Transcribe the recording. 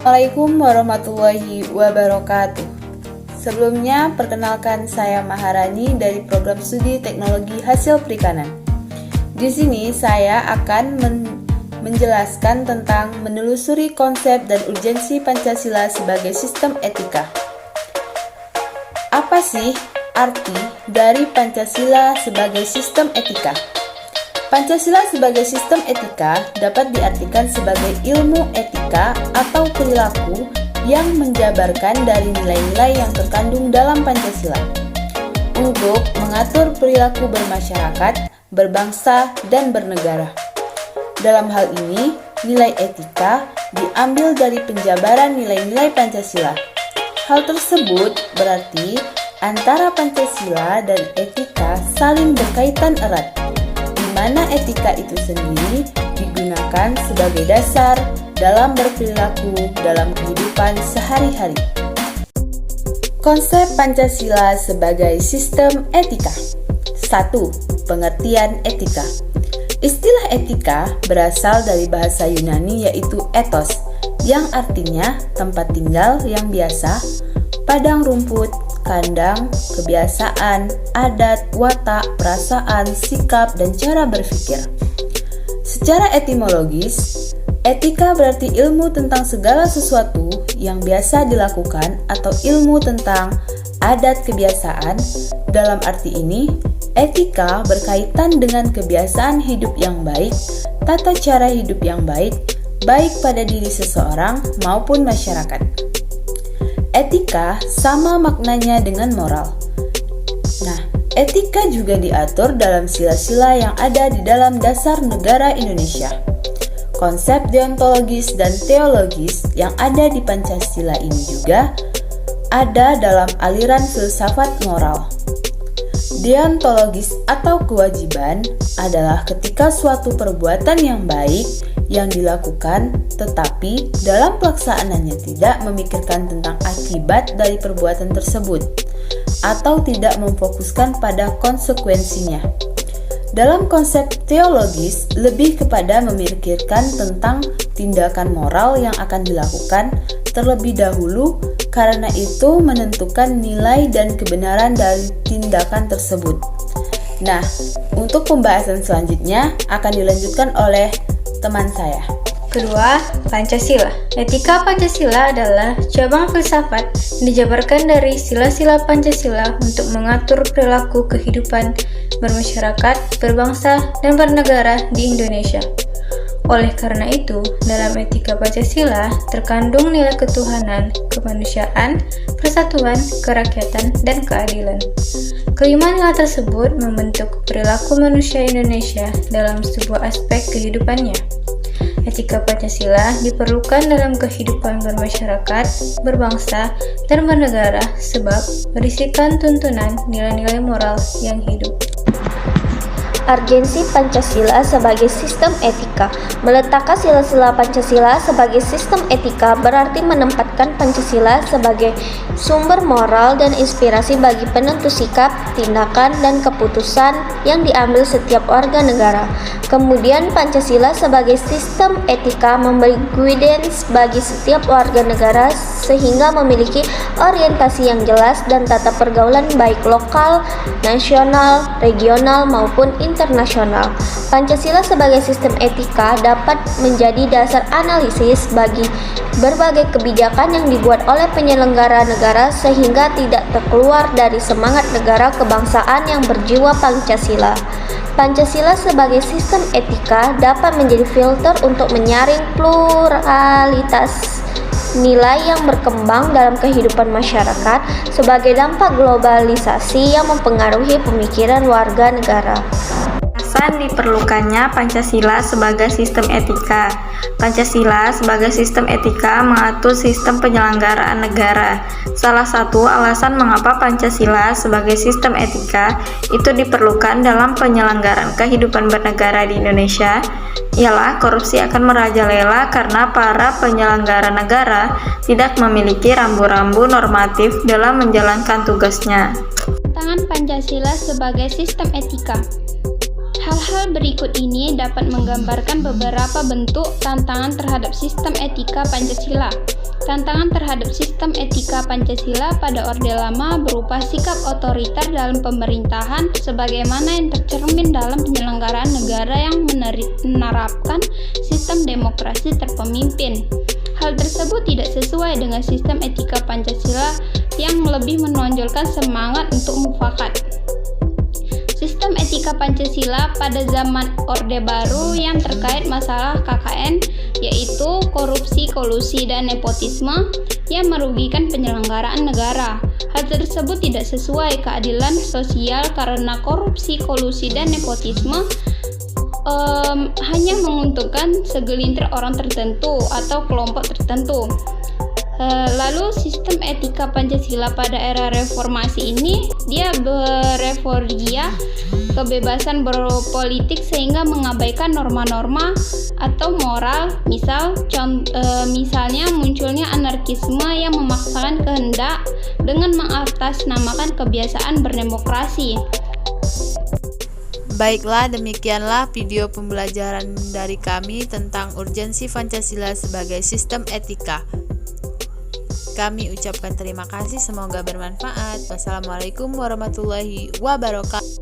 Assalamualaikum warahmatullahi wabarakatuh. Sebelumnya, perkenalkan saya Maharani dari Program Studi Teknologi Hasil Perikanan. Di sini saya akan menjelaskan tentang menelusuri konsep dan urgensi Pancasila sebagai sistem etika. Apa sih arti dari Pancasila sebagai sistem etika? Pancasila sebagai sistem etika dapat diartikan sebagai ilmu etika atau perilaku yang menjabarkan dari nilai-nilai yang terkandung dalam Pancasila untuk mengatur perilaku bermasyarakat, berbangsa, dan bernegara. Dalam hal ini, nilai etika diambil dari penjabaran nilai-nilai Pancasila. Hal tersebut berarti antara Pancasila dan etika saling berkaitan erat, di mana etika itu sendiri digunakan sebagai dasar dalam berperilaku dalam kehidupan sehari-hari. Konsep Pancasila sebagai sistem etika. 1. Pengertian etika. Istilah etika berasal dari bahasa Yunani yaitu ethos, yang artinya tempat tinggal yang biasa, padang rumput, kandang, kebiasaan, adat, watak, perasaan, sikap, dan cara berpikir. Secara etimologis, etika berarti ilmu tentang segala sesuatu yang biasa dilakukan atau ilmu tentang adat kebiasaan. Dalam arti ini, etika berkaitan dengan kebiasaan hidup yang baik, tata cara hidup yang baik, baik pada diri seseorang maupun masyarakat. Etika sama maknanya dengan moral. Nah, etika juga diatur dalam sila-sila yang ada di dalam dasar negara Indonesia. Konsep deontologis dan teologis yang ada di Pancasila ini juga ada dalam aliran filsafat moral. Deontologis atau kewajiban adalah ketika suatu perbuatan yang baik yang dilakukan tetapi dalam pelaksanaannya tidak memikirkan tentang akibat dari perbuatan tersebut atau tidak memfokuskan pada konsekuensinya. Dalam konsep teologis lebih kepada memikirkan tentang tindakan moral yang akan dilakukan terlebih dahulu, karena itu menentukan nilai dan kebenaran dari tindakan tersebut. Nah, untuk pembahasan selanjutnya akan dilanjutkan oleh teman saya. Kedua, Pancasila. Etika Pancasila adalah cabang filsafat yang dijabarkan dari sila-sila Pancasila untuk mengatur perilaku kehidupan bermasyarakat, berbangsa, dan bernegara di Indonesia. Oleh karena itu, dalam etika Pancasila terkandung nilai ketuhanan, kemanusiaan, persatuan, kerakyatan, dan keadilan. Kelima nilai tersebut membentuk perilaku manusia Indonesia dalam sebuah aspek kehidupannya. Etika Pancasila diperlukan dalam kehidupan bermasyarakat, berbangsa, dan bernegara sebab berisikan tuntunan nilai-nilai moral yang hidup. Urgensi Pancasila sebagai sistem etika. Meletakkan sila-sila Pancasila sebagai sistem etika berarti menempatkan Pancasila sebagai sumber moral dan inspirasi bagi penentu sikap, tindakan, dan keputusan yang diambil setiap warga negara. Kemudian Pancasila sebagai sistem etika memberi guidance bagi setiap warga negara sehingga memiliki orientasi yang jelas dan tata pergaulan baik lokal, nasional, regional, maupun internasional. Pancasila sebagai sistem etika dapat menjadi dasar analisis bagi berbagai kebijakan yang dibuat oleh penyelenggara negara sehingga tidak terkeluar dari semangat negara kebangsaan yang berjiwa Pancasila. Pancasila sebagai sistem etika dapat menjadi filter untuk menyaring pluralitas nilai yang berkembang dalam kehidupan masyarakat sebagai dampak globalisasi yang mempengaruhi pemikiran warga negara. Alasan diperlukannya Pancasila sebagai sistem etika. Pancasila sebagai sistem etika mengatur sistem penyelenggaraan negara. Salah satu alasan mengapa Pancasila sebagai sistem etika itu diperlukan dalam penyelenggaraan kehidupan bernegara di Indonesia ialah korupsi akan merajalela karena para penyelenggara negara tidak memiliki rambu-rambu normatif dalam menjalankan tugasnya. Tantangan Pancasila sebagai sistem etika. Hal-hal Hal berikut ini dapat menggambarkan beberapa bentuk tantangan terhadap sistem etika Pancasila. Tantangan terhadap sistem etika Pancasila pada Orde Lama berupa sikap otoriter dalam pemerintahan sebagaimana yang tercermin dalam penyelenggaraan negara yang menerapkan sistem demokrasi terpemimpin. Hal tersebut tidak sesuai dengan sistem etika Pancasila yang lebih menonjolkan semangat untuk mufakat. Sistem etika Pancasila pada zaman Orde Baru yang terkait masalah KKN, yaitu korupsi, kolusi, dan nepotisme yang merugikan penyelenggaraan negara. Hal tersebut tidak sesuai keadilan sosial karena korupsi, kolusi, dan nepotisme hanya menguntungkan segelintir orang tertentu atau kelompok tertentu. Lalu sistem etika Pancasila pada era reformasi ini dia bereforgia kebebasan berpolitik sehingga mengabaikan norma-norma atau moral, misalnya munculnya anarkisme yang memaksakan kehendak dengan mengatasnamakan kebiasaan berdemokrasi. Baiklah, demikianlah video pembelajaran dari kami tentang urgensi Pancasila sebagai sistem etika. Kami ucapkan terima kasih, semoga bermanfaat. Wassalamualaikum warahmatullahi wabarakatuh.